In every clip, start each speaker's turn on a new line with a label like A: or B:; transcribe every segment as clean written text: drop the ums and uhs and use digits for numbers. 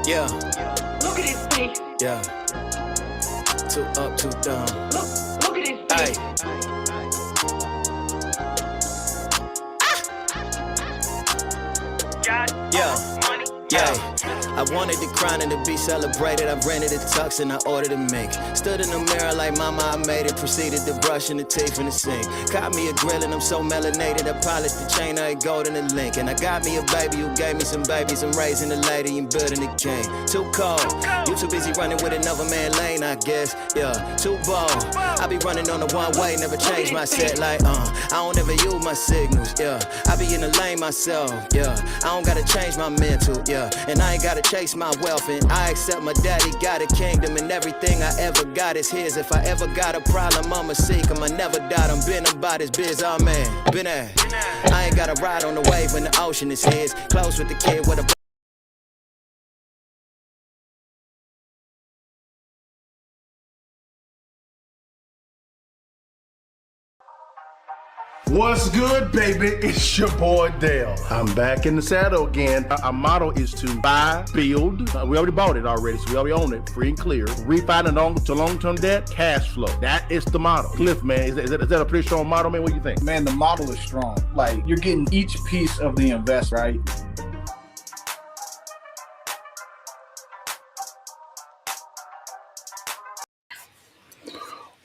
A: Yeah,
B: Look at his face.
A: yeah. Too up, too down.
B: Look at his face.
A: Yeah, yeah. I wanted the crown and to be celebrated. I rented a tux and I ordered a mink. Stood in the mirror like mama, I made it. Proceeded to brushing the teeth in the sink. Caught me a grill and I'm so melanated. I polished the chain, I ain't gold in the link. And I got me a baby who gave me some babies. I'm raising a lady and building a king. Too cold. You too busy running with another man lane, I guess. Yeah, too bold. I be running on the one way, never change my set like, I don't ever use my signals, yeah. I be in the lane myself, yeah. I don't gotta change my mental, yeah. And I ain't gotta chase my wealth, and I accept my daddy got a kingdom, and everything I ever got is his. If I ever got a problem, I'ma seek him. I never doubt him, been about his biz, oh man, been at. I ain't gotta ride on the wave when the ocean is his. Close with the kid with a
C: What's good, baby? It's your boy Dale. I'm back in the saddle again. Our motto is to buy, build. We already bought it already, so we already own it, free and clear. Refinance to long-term debt, cash flow. That is the motto. Cliff, man, is that a pretty strong motto, man? What do you think?
D: Man, the model is strong. Like, you're getting each piece of the invest, right?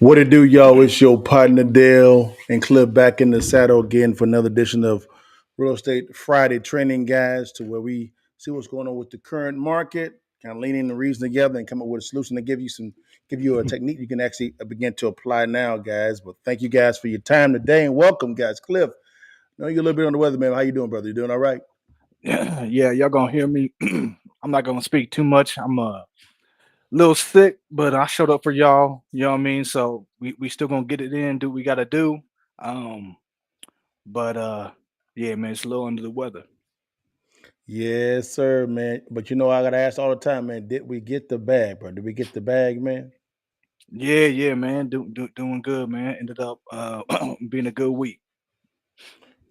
C: What it do, y'all? It's your partner Dale and Cliff back in the saddle again for another edition of Real Estate Friday Training Guys, to where we see what's going on with the current market, kind of leaning the reason together and come up with a solution to give you a technique you can actually begin to apply now, guys. But thank you guys for your time today and welcome, guys. Cliff, I know you're a little bit on the weather, man. How you doing, brother? You doing all right?
D: Yeah, y'all gonna hear me. I'm not gonna speak too much. I'm a little sick, but I showed up for y'all. You know what I mean? So we still gonna get it in, do what we gotta do. Um, but yeah, man, it's a little under the weather.
C: Yes, sir, man. But you know, I gotta ask all the time, man. Did we get the bag, bro? Did we get the bag, man?
D: Yeah, man. Doing good, man. Ended up being a good week.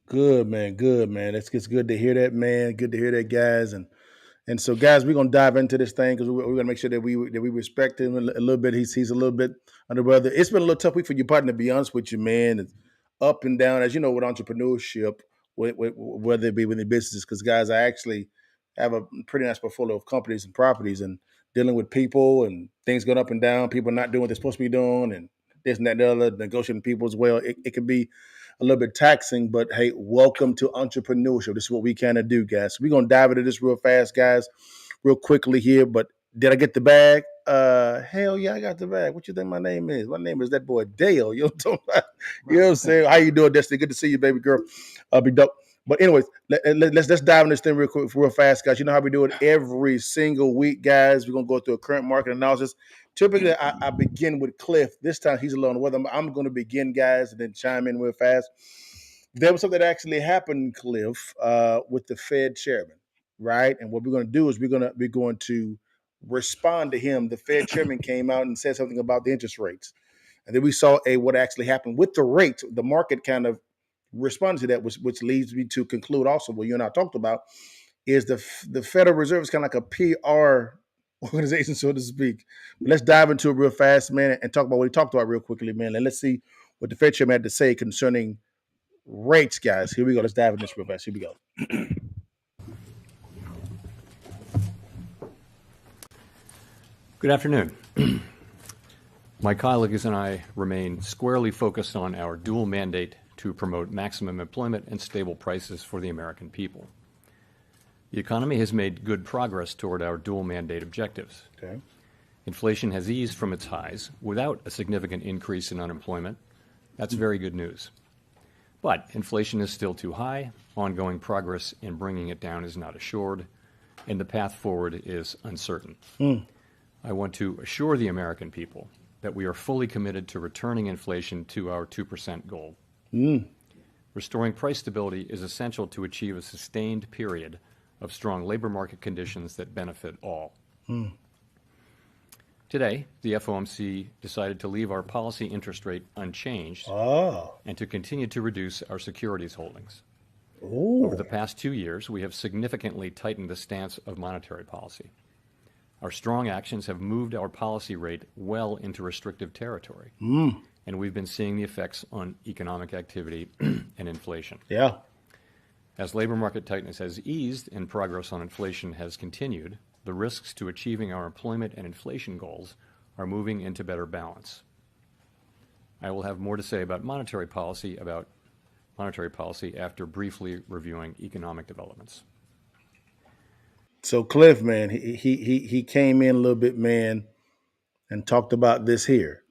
C: Good, man. Good, man. It's good to hear that, man. Good to hear that, guys. And so, guys, we're gonna dive into this thing because we're gonna make sure that we respect him a little bit. He's a little bit under brother. It's been a little tough week for your partner, to be honest with you, man. It's up and down, as you know, with entrepreneurship, whether it be within businesses. Because, guys, I actually have a pretty nice portfolio of companies and properties, and dealing with people and things going up and down. People not doing what they're supposed to be doing, and this and that and the other. Negotiating people as well. It can be a little bit taxing, but hey, welcome to entrepreneurship. This is what we kind of do, guys. So we're gonna dive into this real fast, guys, real quickly here. But did I get the bag? Hell yeah, I got the bag. What you think my name is? My name is that boy Dale. You know what I'm talking about? You know what I'm saying? How you doing, Destiny? Good to see you, baby girl. Be dope. But anyways, let's dive in this thing real quick, real fast, guys. You know how we do it every single week, guys. We're gonna go through a current market analysis. Typically, I begin with Cliff. This time he's alone with him. I'm going to begin, guys, and then chime in real fast. There was something that actually happened, Cliff, with the Fed chairman, right? And what we're going to do is we're going to respond to him. The Fed chairman came out and said something about the interest rates, and then we saw what actually happened with the rates. The market kind of responded to that, which leads me to conclude also what you and I talked about is the Federal Reserve is kind of like a PR organization, so to speak. But let's dive into it real fast, man, and talk about what he talked about real quickly, man. And let's see what the Fed chairman had to say concerning rates, guys. Here we go. Let's dive into this real fast. Here we go.
E: Good afternoon. My colleagues and I remain squarely focused on our dual mandate to promote maximum employment and stable prices for the American people. The economy has made good progress toward our dual mandate objectives.
C: Okay.
E: Inflation has eased from its highs without a significant increase in unemployment. That's very good news. But inflation is still too high, ongoing progress in bringing it down is not assured, and the path forward is uncertain. I want to assure the American people that we are fully committed to returning inflation to our 2% goal. Restoring price stability is essential to achieve a sustained period of strong labor market conditions that benefit all. Today, the FOMC decided to leave our policy interest rate unchanged and to continue to reduce our securities holdings. Over the past 2 years, we have significantly tightened the stance of monetary policy. Our strong actions have moved our policy rate well into restrictive territory, and we've been seeing the effects on economic activity and inflation.
C: Yeah.
E: As labor market tightness has eased and progress on inflation has continued, the risks to achieving our employment and inflation goals are moving into better balance. I will have more to say about monetary policy after briefly reviewing economic developments.
C: So Cliff, man, he came in a little bit, man, and talked about this here.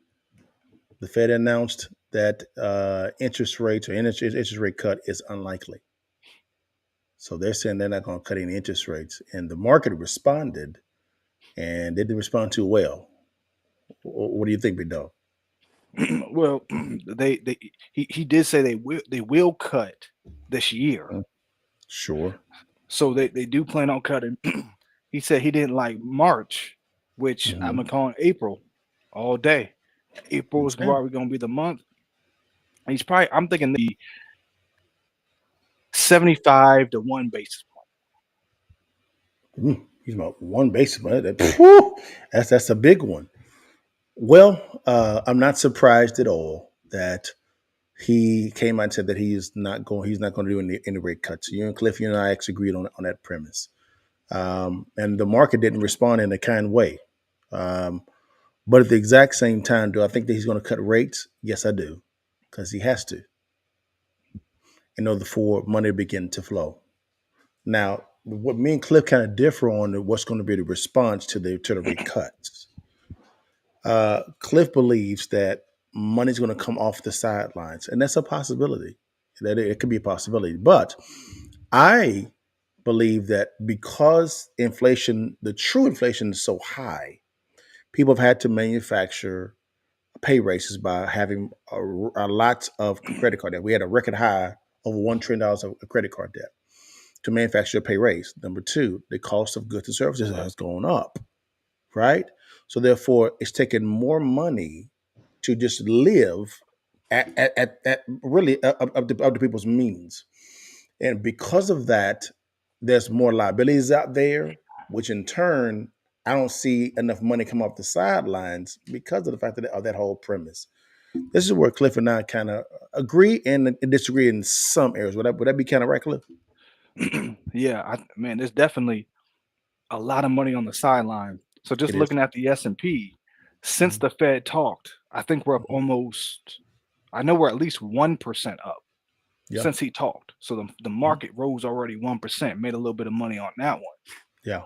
C: The Fed announced that interest rates or interest rate cut is unlikely. So they're saying they're not going to cut any interest rates, and the market responded, and they didn't respond too well. What do you think, big dog?
D: Well, he did say they will cut this year.
C: Sure.
D: So they do plan on cutting. He said he didn't like March, which I'm gonna call April all day. April is
C: Okay.
D: probably gonna be the month. And I'm thinking the 75 to 1 basis point.
C: He's about 1 basis point. That's a big one. Well, I'm not surprised at all that he came out and said that he's not going to do any rate cuts. You and Cliff, you and I actually agreed on that premise. And the market didn't respond in a kind way. But at the exact same time, do I think that he's going to cut rates? Yes, I do, because he has to in order for money to begin to flow. Now, what me and Cliff kind of differ on what's going to be the response to the rate cuts. Cliff believes that money's going to come off the sidelines, and that's a possibility. That it could be a possibility, but I believe that because inflation, the true inflation is so high, people have had to manufacture pay raises by having a lot of credit card debt. We had a record high over $1 trillion of credit card debt to manufacture a pay raise. Number two, the cost of goods and services has gone up, right? So therefore, it's taken more money to just live at really up to people's means. And because of that, there's more liabilities out there, which in turn, I don't see enough money come off the sidelines because of the fact of that whole premise. This is where Cliff and I kind of agree and disagree in some areas. Would that be kind of right, Cliff?
D: Yeah, man, there's definitely a lot of money on the sideline. So just
C: It is.
D: looking at the S&P, since the Fed talked, I think we're up almost. I know we're at least 1% up
C: Yeah.
D: since he talked. So the market rose already 1%, made a little bit of money on that one.
C: Yeah.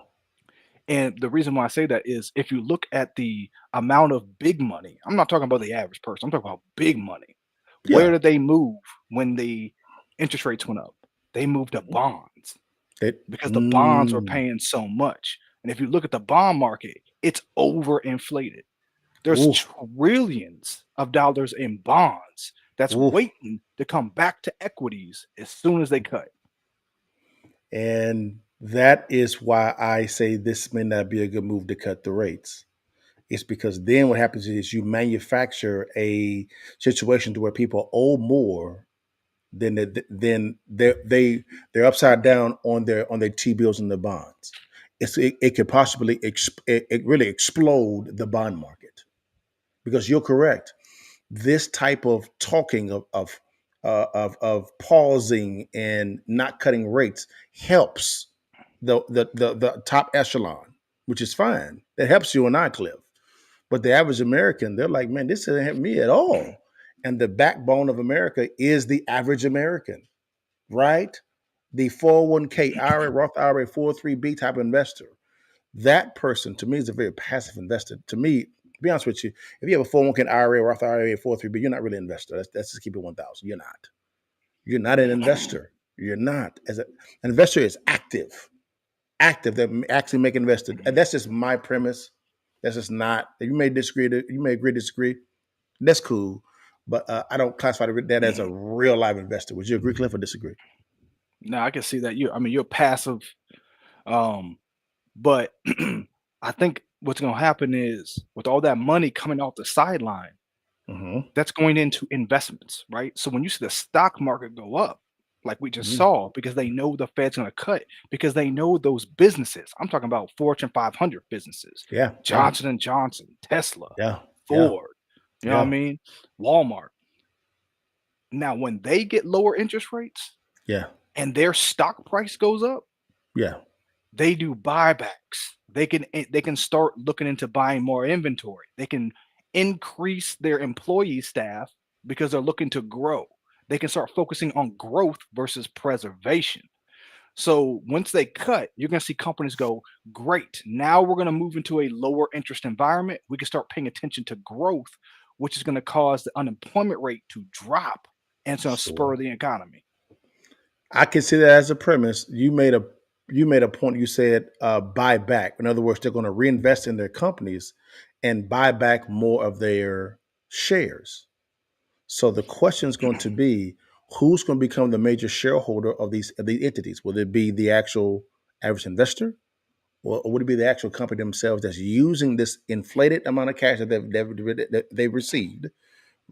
D: And the reason why I say that is if you look at the amount of big money, I'm not talking about the average person, I'm talking about big money.
C: Yeah.
D: Where did they move when the interest rates went up? They moved to bonds because the bonds were paying so much. And if you look at the bond market, it's overinflated. There's trillions of dollars in bonds that's waiting to come back to equities as soon as they cut.
C: And that is why I say this may not be a good move to cut the rates. It's because then what happens is you manufacture a situation to where people owe more than they're upside down on their T-bills and the bonds. It could possibly really explode the bond market, because you're correct. This type of talking of pausing and not cutting rates helps the top echelon, which is fine. That helps you and I, Cliff. But the average American, they're like, man, this doesn't help me at all. And the backbone of America is the average American, right? The 401k, IRA, Roth IRA, 403b type investor. That person, to me, is a very passive investor. To me, to be honest with you, if you have a 401k, IRA, Roth IRA, 403b, you're not really an investor. Let's just keep it 1,000. You're not. You're not an investor. You're not. An investor is active. That actually make invested. And that's just my premise. That's just not. You may disagree. You may agree, disagree. That's cool. But I don't classify that as a real live investor. Would you agree, Cliff, or disagree?
D: No, I can see that you're passive. But I think what's going to happen is with all that money coming off the sideline, that's going into investments, right? So when you see the stock market go up, like we just
C: Mhm.
D: saw, because they know the Fed's going to cut, because they know those businesses. I'm talking about Fortune 500 businesses,
C: Yeah, yeah,
D: Johnson and Johnson, Tesla,
C: yeah, yeah,
D: Ford, you know what I
C: yeah,
D: mean? Walmart. Now, when they get lower interest rates
C: yeah,
D: and their stock price goes up,
C: yeah.
D: they do buybacks. They can start looking into buying more inventory. They can increase their employee staff because they're looking to grow. They can start focusing on growth versus preservation. So once they cut, you're going to see companies go, great. Now we're going to move into a lower interest environment. We can start paying attention to growth, which is going to cause the unemployment rate to drop, and it's going to
C: Sure.
D: spur the economy.
C: I can see that as a premise. You made a point. You said buy back. In other words, they're going to reinvest in their companies and buy back more of their shares. So the question is going to be, who's going to become the major shareholder of these entities? Will it be the actual average investor, or would it be the actual company themselves that's using this inflated amount of cash that they've received,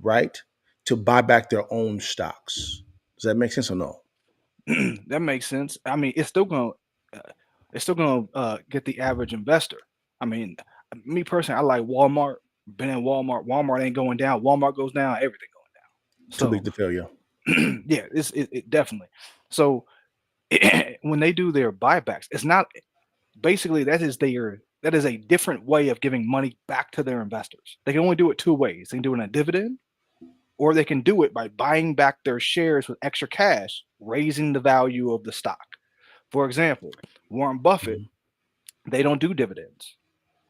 C: right, to buy back their own stocks? Does that make sense or no?
D: That makes sense. I mean, it's still gonna get the average investor. I mean, me personally, I like Walmart. Been in Walmart. Walmart ain't going down. Walmart goes down, everything going down.
C: Too
D: So
C: big to fail, yeah.
D: yeah, it definitely. So when they do their buybacks, it's not basically that is a different way of giving money back to their investors. They can only do it two ways. They can do it in a dividend, or they can do it by buying back their shares with extra cash, raising the value of the stock. For example, Warren Buffett,
C: Mhm.
D: they don't do dividends.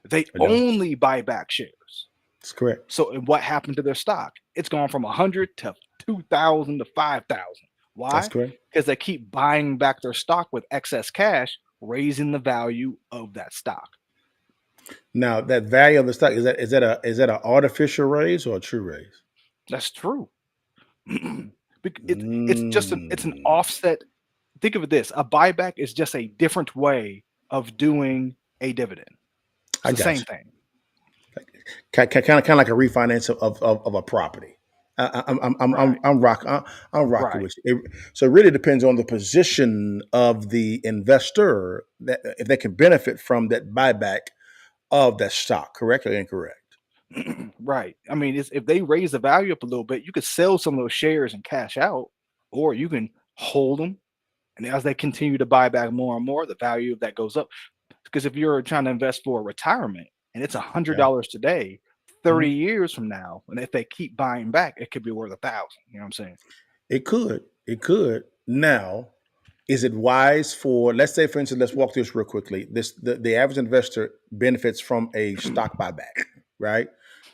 D: They
C: I know.
D: only buy back shares.
C: That's correct.
D: So what happened to their stock? It's gone from 100 to 2,000 to 5,000.
C: That's
D: Why?
C: correct.
D: Because they keep buying back their stock with excess cash, raising the value of that stock.
C: Now, that value of the stock, is that an artificial raise or a true raise?
D: That's true. It's an
C: Mm,
D: offset. Think of it this: a buyback is just a different way of doing a dividend. It's
C: I
D: the
C: got
D: same
C: you.
D: thing.
C: Kind of like a refinance of a property.
D: Right.
C: I'm rocking
D: Right.
C: with you. So it really depends on the position of the investor, that if they can benefit from that buyback of that stock. Correct or incorrect?
D: Right. I mean, if they raise the value up a little bit, you could sell some of those shares and cash out, or you can hold them. And as they continue to buy back more and more, the value of that goes up. Because if you're trying to invest for retirement and it's
C: Yeah.
D: $100 today,
C: Mhm.
D: 30 years from now, and if they keep buying back, it could be worth 1,000. You know what I'm saying?
C: It could. It could. Now, is it wise for, let's say, for instance, let's walk through this real quickly. The average investor benefits from a stock buyback, right?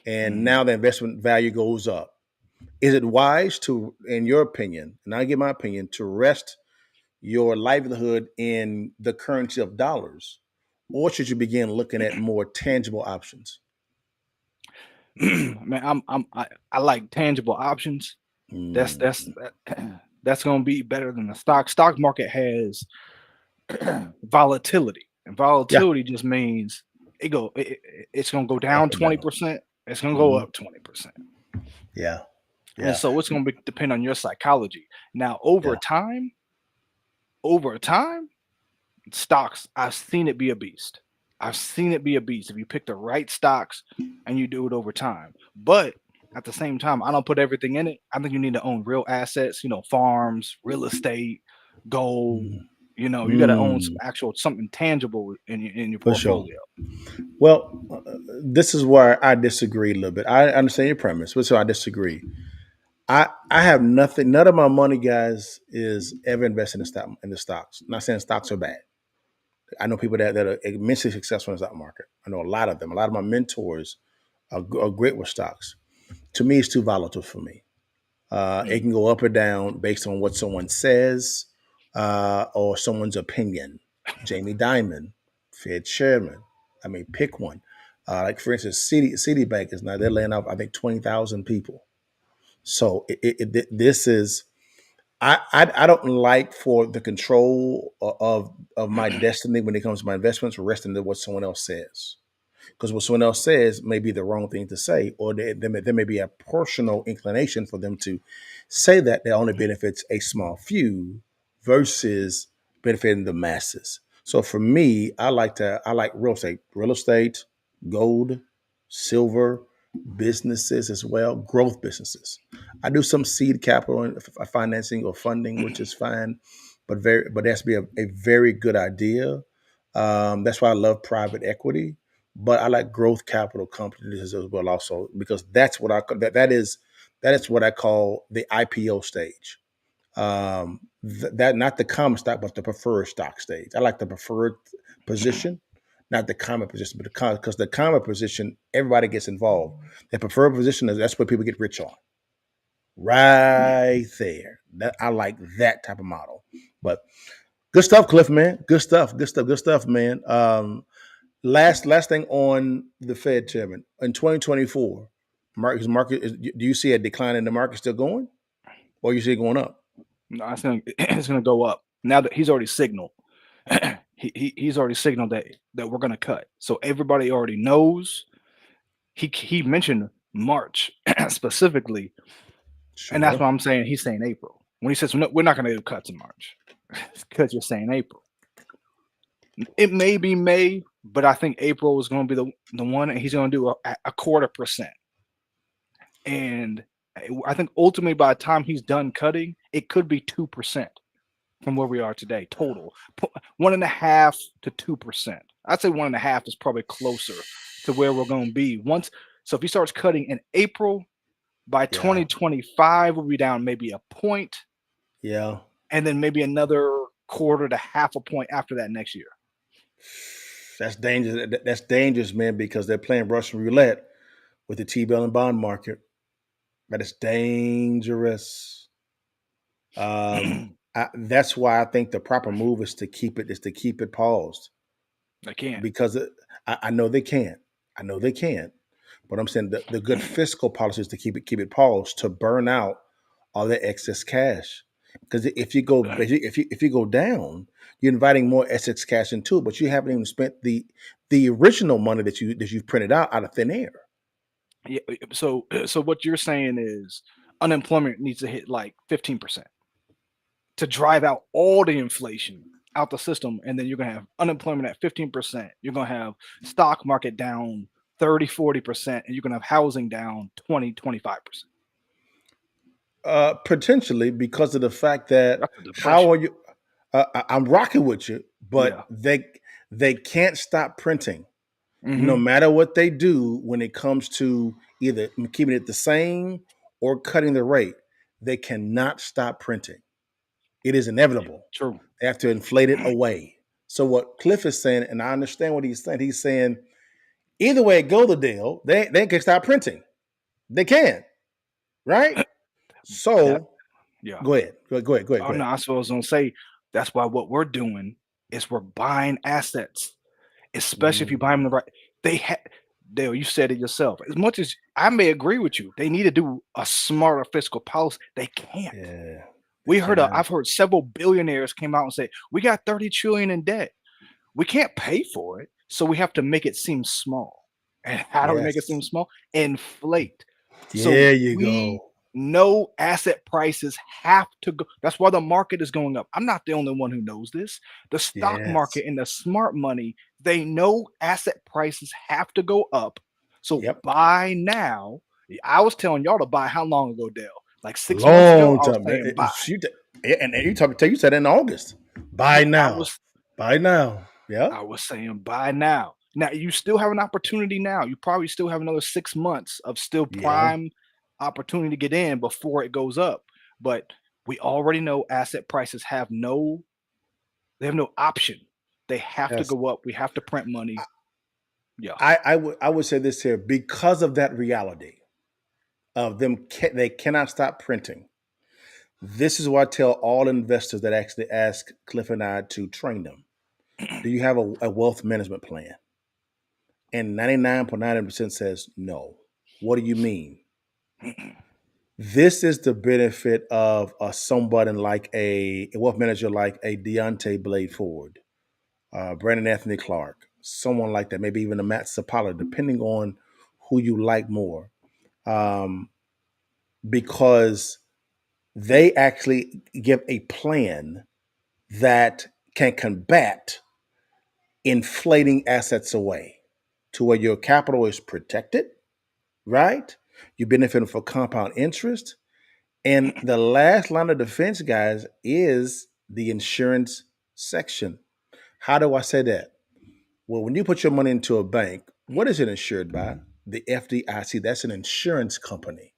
C: And
D: Mhm.
C: now the investment value goes up. Is it wise to, in your opinion, and I give my opinion, to rest your livelihood in the currency of dollars, or should you begin looking at more tangible options?
D: Man, I like tangible options. That's
C: Mm,
D: that's gonna be better than the stock market has volatility, and
C: yeah,
D: volatility just means it's gonna go
C: up
D: down
C: or down.
D: 20%, it's gonna go
C: Mhm.
D: up 20%.
C: Yeah,
D: And
C: yeah,
D: so it's gonna depend on your psychology. Now,
C: yeah.
D: over time, stocks, I've seen it be a beast. I've seen it be a beast if you pick the right stocks and you do it over time. But at the same time, I don't put everything in it. I think you need to own real assets, farms, real estate, gold.
C: Mm,
D: You got to own some
C: mm,
D: actual something tangible in your
C: for sure.
D: portfolio.
C: Well, this is where I disagree a little bit. I understand your premise, but so I disagree. I have nothing. None of my money, guys, is ever invested in the stocks. I'm not saying stocks are bad. I know people that are immensely successful in the stock market. I know a lot of them. A lot of my mentors are great with stocks. To me, it's too volatile for me. It
D: Mm.
C: can go up or down based on what someone says or someone's opinion. Jamie Dimon, Fed chairman. I mean, pick one. Like for instance, Citibank is now they're laying off I think 20,000 people. So this is I don't like for the control of my destiny when it comes to my investments resting to what someone else says. because what someone else says may be the wrong thing to say, or there may be a personal inclination for them to say that only benefits a small few versus benefiting the masses. So for me, I like real estate, gold, silver, businesses as well, growth businesses. I do some seed capital financing or funding, which is fine, but it has to be a very good idea. That's why I love private equity, but I like growth capital companies as well also, because that is what I call the IPO stage. That not the common stock, but the preferred stock stage. I like the preferred position, not the common position, but because the common position, everybody gets involved. The preferred position that's where people get rich on. Right there. That I like that type of model. But good stuff, Cliff, man. Good stuff. Good stuff, man. Last thing on the Fed chairman in 2024, do you see a decline in the market still going, or you see it going up?
D: No, it's gonna go up now that he's already signaled. He's already signaled that we're gonna cut. So everybody already knows. He mentioned March specifically, and that's
C: Sure.
D: why I'm saying he's saying April. When he says no, we're not gonna do cuts in March, because you're saying April. It may be May, but I think April is going to be the one, and he's going to do a 1/4%. And I think ultimately, by the time he's done cutting, it could be 2% from where we are today total. 1.5 to 2%. I'd say 1.5 is probably closer to where we're going to be once. So if he starts cutting in April, by 2025 we'll be down maybe a point.
C: Yeah.
D: And then maybe another 1/4 to 1/2 point after that next year.
C: That's dangerous. That's dangerous, man, because they're playing Russian roulette with the T-bill and bond market. That is dangerous. That's why I think the proper move is to keep it paused.
D: They can't.
C: Because I know they can't. I know they can't. But I'm saying the good fiscal policy is to keep it paused, to burn out all that excess cash. Because if you go down, you're inviting more excess cash into it, but you haven't even spent the original money that you've printed out of thin air.
D: Yeah. So what you're saying is unemployment needs to hit like 15% to drive out all the inflation out the system, and then you're gonna have unemployment at 15%. You're gonna have stock market down 30-40%, and you're gonna have housing down 20-25%.
C: Potentially, because of the fact that
D: That's a
C: how
D: depression.
C: are you? I'm rocking with you,
D: Yeah.
C: but they can't stop printing. No
D: Hmm.
C: matter what they do when it comes to either keeping it the same or cutting the rate, they cannot stop printing. It is inevitable.
D: True.
C: They have to inflate it away. So what Cliff is saying, and I understand what he's saying either way it go, the deal, they can stop printing. They can, right?
D: That
C: So
D: yeah.
C: go ahead. Go
D: Oh
C: ahead.
D: no, that's what I was gonna say. That's why what we're doing is we're buying assets, especially if you buy them the right. They had Dale, you said it yourself. As much as I may agree with you, they need to do a smarter fiscal policy. They can't.
C: Yeah, they cannot.
D: I've heard several billionaires came out and say, we got 30 trillion in debt. We can't pay for it. So we have to make it seem small. And how do we make it seem
C: Yes.
D: small? Inflate. So
C: There you
D: we
C: go.
D: know asset prices have to go. That's why the market is going up. I'm not the only one who knows this. The stock
C: Yes.
D: market and the smart money, they know asset prices have to go up. So
C: Yep.
D: buy now. I was telling y'all to buy how long ago, Dale? Like 6 months ago,
C: Long
D: I was
C: time.
D: saying buy.
C: And you said in August. Buy
D: Yeah,
C: now. Buy now. Yeah.
D: I was saying buy now. Now you still have an opportunity now. You probably still have another 6 months of still
C: Yeah.
D: prime opportunity to get in before it goes up. But we already know asset prices they have no option. They have to
C: Yes.
D: go up. We have to print money. Yeah.
C: I would say this here, because of that reality of they cannot stop printing. This is why I tell all investors that actually ask Cliff and I to train them. Do you have a wealth management plan? And 99.9% says no. What do you mean? This is the benefit of somebody like a wealth manager like a Deontay Blade Ford, Brandon Anthony Clark, someone like that, maybe even a Matt Sapala, depending on who you like more, because they actually give a plan that can combat inflating assets away to where your capital is protected, right? You benefit from compound interest. And the last line of defense, guys, is the insurance section. How do I say that? Well, when you put your money into a bank, what is it insured by? The FDIC. That's an insurance company.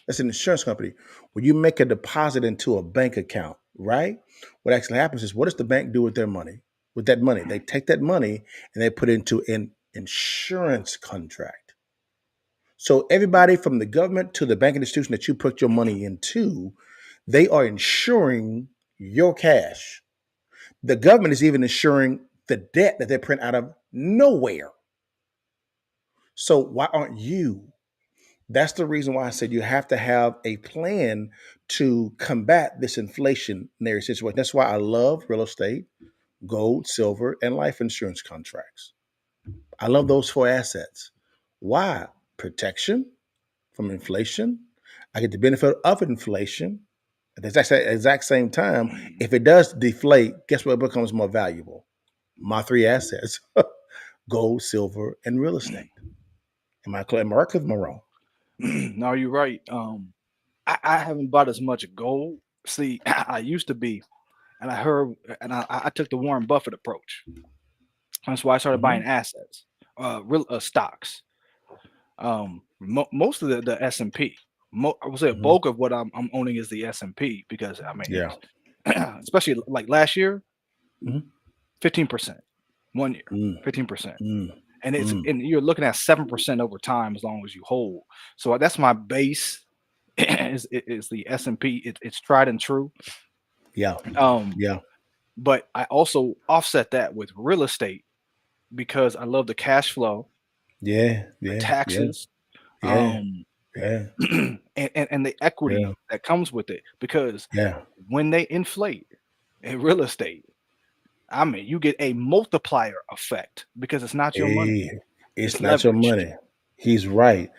C: That's an insurance company. When you make a deposit into a bank account, right? What actually happens is, what does the bank do with their money? With that money, they take that money and they put it into an insurance contract. So everybody from the government to the banking institution that you put your money into, they are insuring your cash. The government is even insuring the debt that they print out of nowhere. So why aren't you? That's the reason why I said you have to have a plan to combat this inflationary situation. That's why I love real estate, gold, silver, and life insurance contracts. I love those four assets. Why? Protection from inflation. I get the benefit of inflation. At the exact same time, if it does deflate, guess what becomes more valuable? My three assets: gold, silver, and real estate. Am I correct? Am I wrong?
D: No, you're right. I haven't bought as much gold. See, I used to be, and I took the Warren Buffett approach. That's why I started buying
C: Mm-hmm.
D: assets, real stocks. Most of the S&P. I would say a
C: Mm-hmm.
D: bulk of what I'm owning is the S&P because I mean,
C: Yeah.
D: especially like last year,
C: Mm-hmm.
D: 15%, 1 year,
C: Mm,
D: 15%,
C: mm,
D: and
C: mm.
D: you're looking at 7% over time as long as you hold. So that's my base. is the S&P. It's tried and true.
C: Yeah.
D: Um,
C: Yeah.
D: but I also offset that with real estate because I love the cash flow,
C: Yeah.
D: the
C: Yeah. Yeah.
D: taxes,
C: Yeah.
D: um,
C: Yeah.
D: and the equity
C: Yeah.
D: that comes with it. Because
C: Yeah.
D: when they inflate in real estate, I mean, you get a multiplier effect because it's not your money;
C: Hey,
D: it's
C: it's not your
D: leveraged.
C: money. He's right.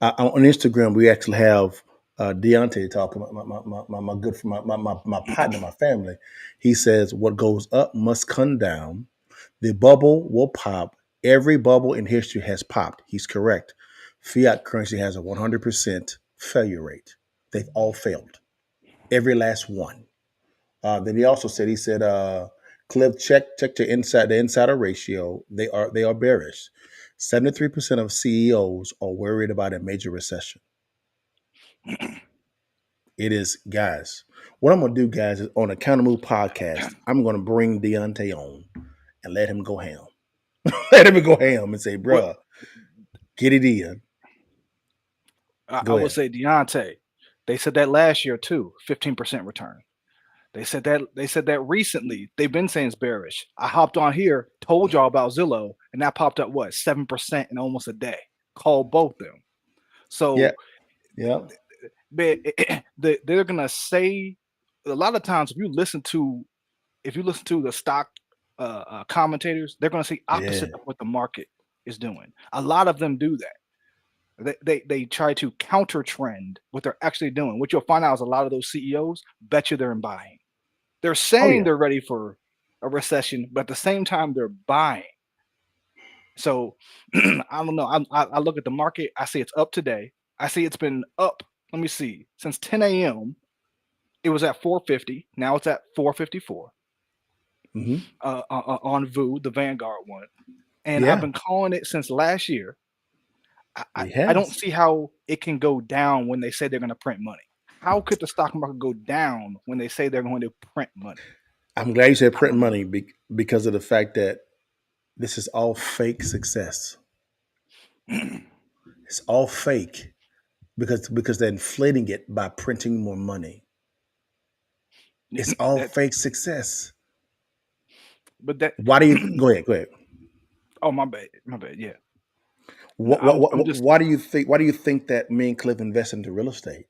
C: On Instagram, we actually have Deontay talking. My good friend, my partner, my family. He says, "What goes up must come down. The bubble will pop. Every bubble in history has popped." He's correct. Fiat currency has a 100% failure rate. They've all failed. Every last one. Then he also said, Cliff, check the insider ratio. They are bearish. 73% of CEOs are worried about a major recession. It is, guys. What I'm gonna do, guys, is on a Counter Move podcast, I'm gonna bring Deontay on and let him go ham. Let him go ham and say,
D: What
C: bruh, get it in.
D: I
C: Go
D: would
C: ahead.
D: say, Deontay, they said that last year too, 15% return. They said that recently. They've been saying it's bearish. I hopped on here, told y'all about Zillow, and that popped up what 7% in almost a day. Called both them.
C: Yeah.
D: So
C: Yeah.
D: they're gonna say a lot of times if you listen to the stock commentators, they're gonna say
C: Yeah.
D: opposite of what the market is doing. A lot of them do that. They try to counter trend what they're actually doing. What you'll find out is a lot of those CEOs bet you they're in buying. They're
C: Oh
D: saying
C: yeah.
D: they're ready for a recession, but at the same time, they're buying. So I don't know. I look at the market. I see it's up today. I see it's been up. Let me see. Since 10 a.m., it was at 450. Now it's at 454
C: Hmm.
D: on VU, the Vanguard one. And I've
C: Yeah.
D: been calling it since last year.
C: It
D: I don't
C: has.
D: see how it can go down when they say they're going to print money. How could the stock market go down when they say they're going to print money?
C: I'm glad you said
D: I
C: print
D: don't
C: money because of the fact that this is all fake success.
D: know.
C: It's all fake because they're inflating it by printing more money. It's all
D: That,
C: fake success.
D: but that.
C: Why do you go ahead? Go ahead.
D: Oh, my bad. My bad. Yeah. No,
C: What, what,
D: I'm
C: what,
D: just
C: why do you think? Why do you think that me and Cliff invest into real estate?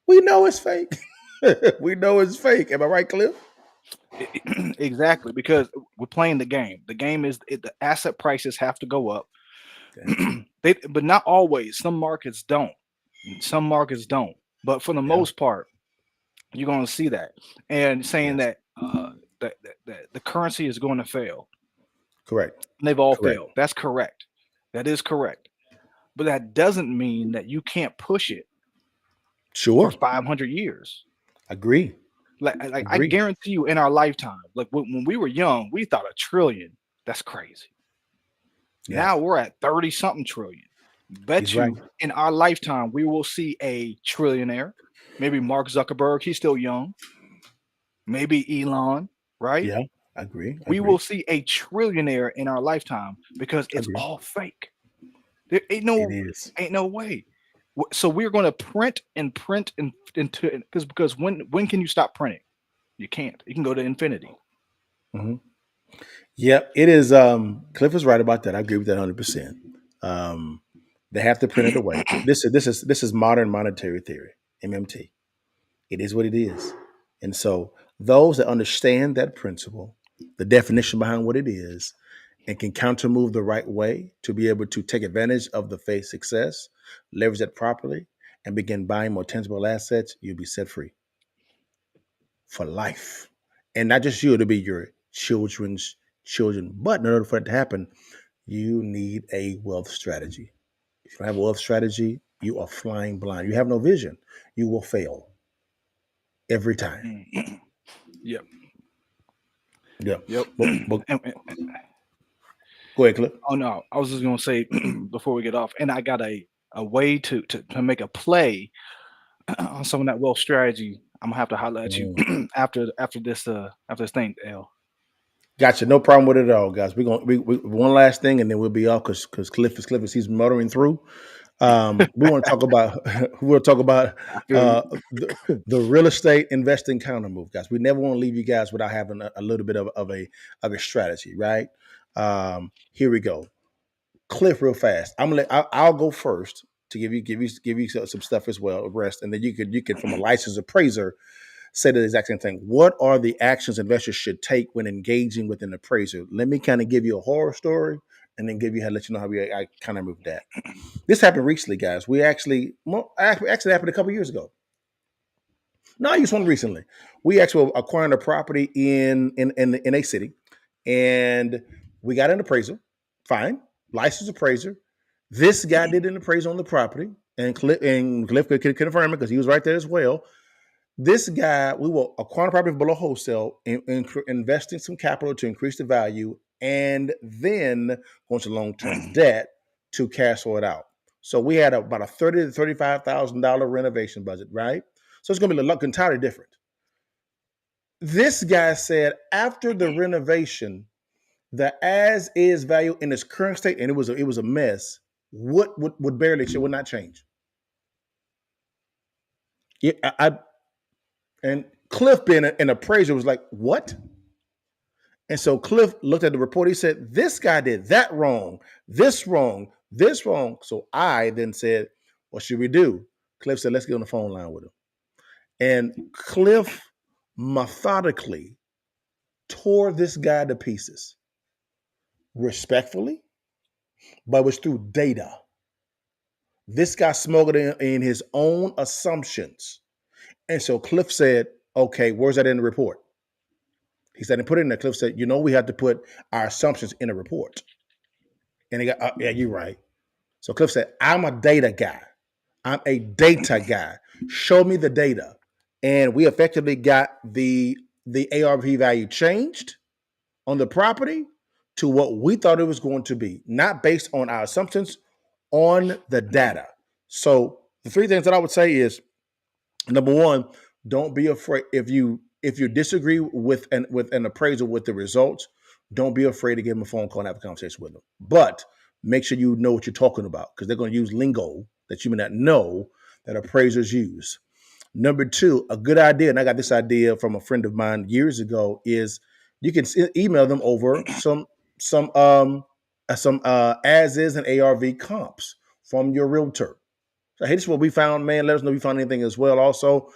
C: We know it's fake. We know it's fake. Am I right, Cliff?
D: exactly because We're playing the game. The game is the asset prices have to go up.
C: Okay.
D: But not always. Some markets don't. Some markets don't. But for the
C: Yeah.
D: most part, you're going to see that. And saying
C: Yes.
D: that the currency is going to fail.
C: Correct.
D: They've all
C: Correct.
D: failed. That's correct. That is correct. But that doesn't mean that you can't push it for
C: Sure.
D: 500 years.
C: Agree.
D: Like I
C: Agree.
D: guarantee you, in our lifetime, like when we were young, we thought a trillion. That's crazy.
C: Yeah.
D: Now we're at 30 something trillion. Bet
C: He's
D: you
C: right.
D: in our lifetime we will see a trillionaire. Maybe Mark Zuckerberg, he's still young. Maybe Elon, right?
C: Yeah. I agree.
D: We will see a trillionaire in our lifetime because it's
C: Agree.
D: all fake. There ain't
C: It is.
D: no way. So we're going to print into because when can you stop printing? You can't. You can go to infinity.
C: Mm-hmm. Yep, it is. Cliff is right about that. I agree with that 100%. They have to print it away. This is modern monetary theory, MMT. It is what it is, and so those that understand that principle, the definition behind what it is, and can counter move the right way to be able to take advantage of the phase success, leverage that properly, and begin buying more tangible assets, you'll be set free for life, and not just you. It'll be your children's children. But in order for it to happen, you need a wealth strategy. If you don't have a wealth strategy, you are flying blind. You have no vision. You will fail every time.
D: Yep.
C: Yeah.
D: Yep.
C: But
D: And,
C: go ahead, Cliff.
D: oh no, I was just gonna say before we get off, and I got a way to make a play on some of that wealth strategy. I'm gonna have to holler at you after this thing, L.
C: Gotcha. No problem with it at all, guys. We're gonna one last thing, and then we'll be off because Cliff is he's muttering through. We want to talk about
D: I feel you.
C: the real estate investing counter move, guys. We never want to leave you guys without having a little bit of a strategy, right? Here we go. Cliff, real fast. I'll go first to give you some stuff as well, rest, and then you could from a licensed appraiser say the exact same thing. What are the actions investors should take when engaging with an appraiser? Let me kind of give you a horror story and then let you know how I kind of moved that. This happened recently, guys. We actually happened a couple years ago. No, I used one recently. We actually acquired a property in a city, and we got an appraisal. Fine, licensed appraiser. This guy did an appraisal on the property, and Cliff could confirm it because he was right there as well. This guy, we will acquire property below wholesale, investing some capital to increase the value, and then going to long-term debt to cash flow it out. So we had about a $30,000 to $35,000 renovation budget, right? So it's going to be look entirely different. This guy said after the renovation, the as-is value in its current state, and it was a mess, would not change. Yeah, and Cliff, being an appraiser, was like, what? And so Cliff looked at the report. He said, this guy did that wrong, this wrong, this wrong. So I then said, what should we do? Cliff said, let's get on the phone line with him. And Cliff methodically tore this guy to pieces, respectfully, but it was through data. This guy smuggled in his own assumptions. And so Cliff said, okay, where's that in the report? He said, and put it in there. Cliff said, we have to put our assumptions in a report. And he got, yeah, you're right. So Cliff said, I'm a data guy. I'm a data guy. Show me the data. And we effectively got the ARV value changed on the property to what we thought it was going to be, not based on our assumptions, on the data. So the three things that I would say is, number one, don't be afraid. If you disagree with an appraisal with the results, don't be afraid to give them a phone call and have a conversation with them. But make sure you know what you're talking about, because they're going to use lingo that you may not know that appraisers use. Number two, a good idea, and I got this idea from a friend of mine years ago, is you can email them over some as is and ARV comps from your realtor. So, hey, this is what we found, man. Let us know if you found anything as well. Also,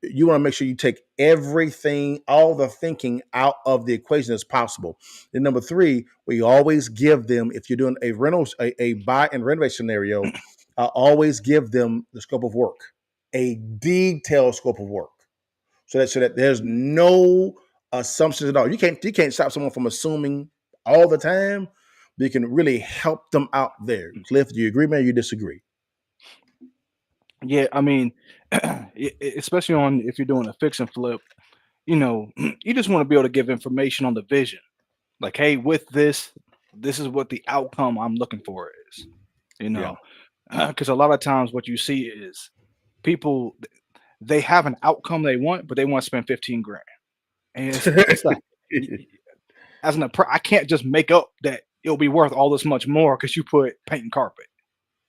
C: you want to make sure you take everything, all the thinking out of the equation as possible. And number three, we always give them, if you're doing a rental, a buy and renovate scenario, always give them the scope of work, a detailed scope of work, so that there's no assumptions at all. You can't stop someone from assuming all the time, but you can really help them out there. Cliff, do you agree, man? Or you disagree?
D: Yeah, I mean, especially on if you're doing a fix and flip, you just want to be able to give information on the vision. Like, hey, with this is what the outcome I'm looking for is. You
C: Yeah.
D: know, because a lot of times what you see is people they have an outcome they want, but they want to spend 15 grand, and it's like I can't just make up that it'll be worth all this much more because you put paint and carpet.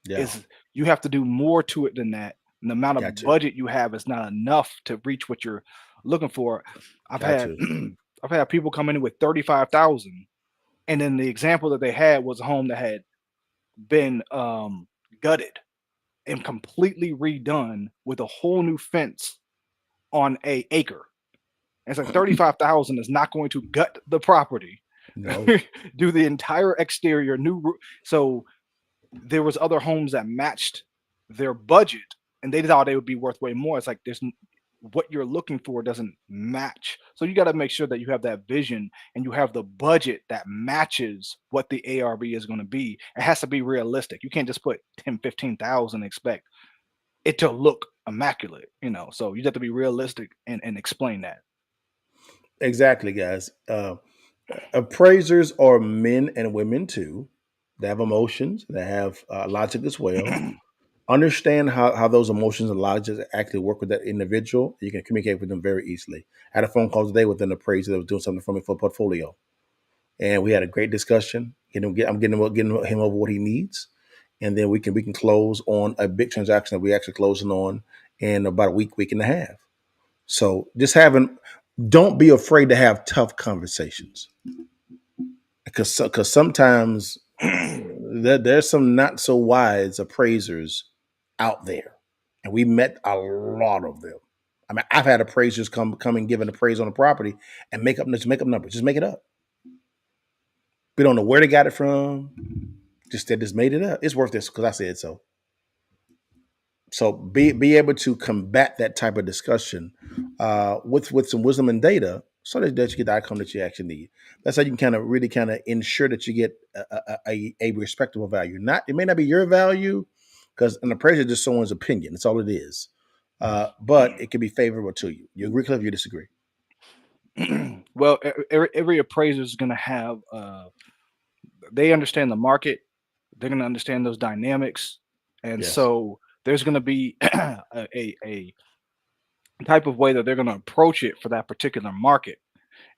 C: Yeah.
D: Is you have to do more to it than that. And the amount of
C: Got you.
D: budget you have is not enough to reach what you're looking for. I've
C: Got
D: had
C: you.
D: I've had people come in with 35,000, and then the example that they had was a home that had been gutted and completely redone with a whole new fence on a acre. And it's like 35,000 is not going to gut the property,
C: No.
D: do the entire exterior So there was other homes that matched their budget, and they thought they would be worth way more. It's like what you're looking for doesn't match. So you got to make sure that you have that vision and you have the budget that matches what the ARV is going to be. It has to be realistic. You can't just put 10, 15,000 and expect it to look immaculate, So you have to be realistic and explain that.
C: Exactly, guys. Appraisers are men and women too. They have emotions. They have logic as well. Understand how those emotions and logic actually work with that individual. You can communicate with them very easily. I had a phone call today with an appraiser that was doing something for me for a portfolio, and we had a great discussion. I'm getting him over what he needs, and then we can close on a big transaction that we actually closing on in about a week and a half. So don't be afraid to have tough conversations, because sometimes there's some not so wise appraisers out there, and we met a lot of them. I mean, I've had appraisers come and give an appraisal on a property and make up numbers, just make it up. We don't know where they got it from. They just made it up. It's worth this because I said so. So be able to combat that type of discussion with some wisdom and data, so that you get the outcome that you actually need. That's how you can really ensure that you get a respectable value. It may not be your value, because an appraiser is just someone's opinion. That's all it is. But it can be favorable to you. You agree, Cliff? You disagree?
D: Well, every appraiser is going to have. They understand the market. They're going to understand those dynamics, and
C: Yes.
D: so there's going to be a type of way that they're going to approach it for that particular market.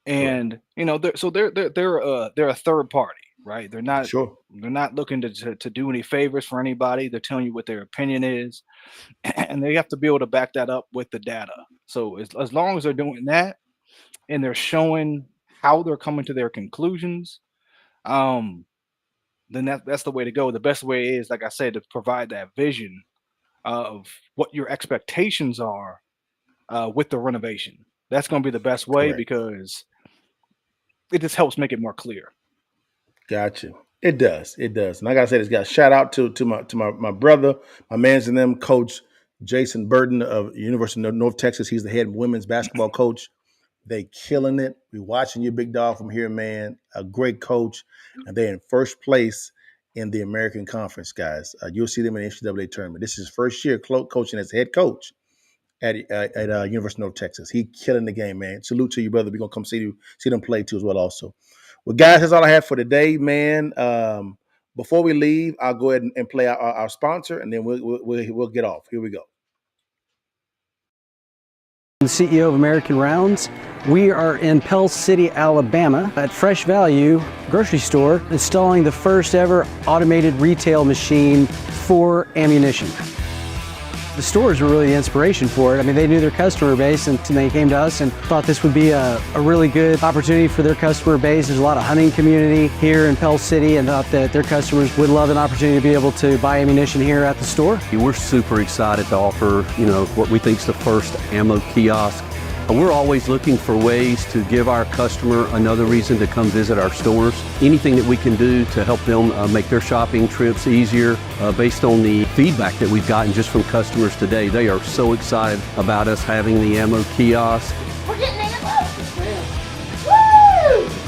D: And they're a third party, right? They're not
C: Sure.
D: they're not looking to do any favors for anybody. They're telling you what their opinion is, and they have to be able to back that up with the data. So as long as they're doing that and they're showing how they're coming to their conclusions, then that's the way to go. The best way is, like I said, to provide that vision of what your expectations are with the renovation. That's going to be the best way.
C: Correct.
D: Because it just helps make it more clear.
C: Gotcha. It does. And I gotta say this, guys. Shout out to my brother, my man's in them, Coach Jason Burton of University of North Texas. He's the head women's basketball coach. They killing it. We watching you, big dog, from here, man. A great coach, and they're in first place in the American Conference, guys. You'll see them in the NCAA tournament. This is his first year coaching as head coach at University of North Texas. He killing the game, man. Salute to you, brother. We're gonna come see them play too as well, also. Well, guys, that's all I have for today, man. Before we leave, I'll go ahead and play our sponsor, and then we'll get off. Here we go.
F: The CEO of American Rounds. We are in Pell City, Alabama at Fresh Value grocery store, installing the first ever automated retail machine for ammunition. The stores were really the inspiration for it. I mean, they knew their customer base and they came to us and thought this would be a really good opportunity for their customer base. There's a lot of hunting community here in Pell City and thought that their customers would love an opportunity to be able to buy ammunition here at the store.
G: We're super excited to offer, what we think is the first ammo kiosk. We're always looking for ways to give our customer another reason to come visit our stores. Anything that we can do to help them make their shopping trips easier based on the feedback that we've gotten just from customers today. They are so excited about us having the ammo kiosk.
H: We're getting ammo!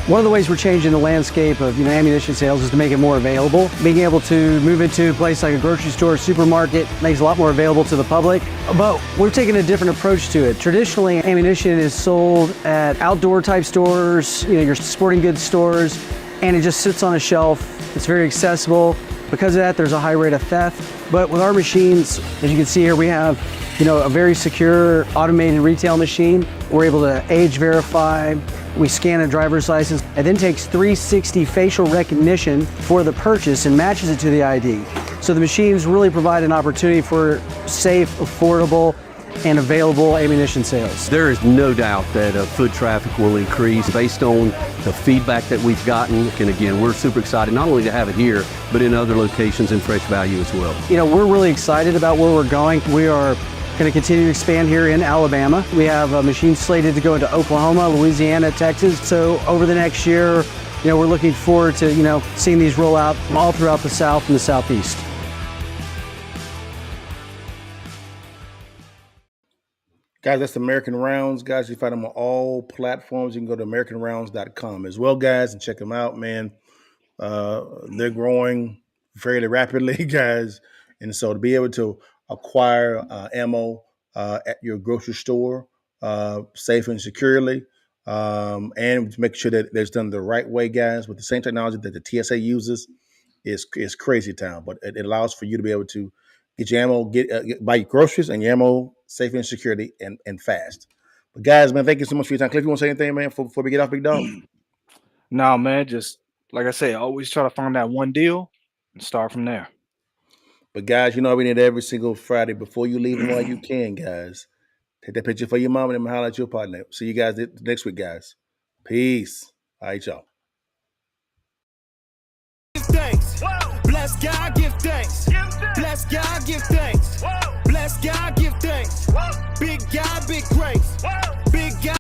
F: One of the ways we're changing the landscape of ammunition sales is to make it more available. Being able to move into a place like a grocery store, supermarket makes it a lot more available to the public. But we're taking a different approach to it. Traditionally, ammunition is sold at outdoor type stores, your sporting goods stores, and it just sits on a shelf. It's very accessible. Because of that, there's a high rate of theft. But with our machines, as you can see here, we have a very secure automated retail machine. We're able to age verify. We scan a driver's license. It then takes 360 facial recognition for the purchase and matches it to the ID. So the machines really provide an opportunity for safe, affordable, and available ammunition sales.
G: There is no doubt that foot traffic will increase based on the feedback that we've gotten. And again, we're super excited not only to have it here, but in other locations in Fresh Value as well.
F: We're really excited about where we're going. We are going to continue to expand here in Alabama. We have a machine slated to go into Oklahoma, Louisiana, Texas. So over the next year, we're looking forward to, seeing these roll out all throughout the South and the Southeast.
C: Guys, that's American Rounds. Guys, you find them on all platforms. You can go to AmericanRounds.com as well, guys, and check them out, man. They're growing fairly rapidly, guys. And so to be able to acquire ammo at your grocery store safe and securely, and make sure that it's done the right way, guys, with the same technology that the TSA uses is crazy town. But it allows for you to be able to get your ammo, buy your groceries and your ammo safe and security and fast. But guys, man, thank you so much for your time. Cliff, you want to say anything, man, before we get off, big dog?
D: No, man, just like I said, always try to find that one deal and start from there.
C: But guys, we need every single Friday before you leave them while you can, guys. Take that picture for your mom and then holler at your partner. See you guys next week, guys. Peace. All right, y'all.
A: Thanks. Bless God, give thanks. Bless God, give thanks. Bless God, give thanks. Big God, big grace. Big God.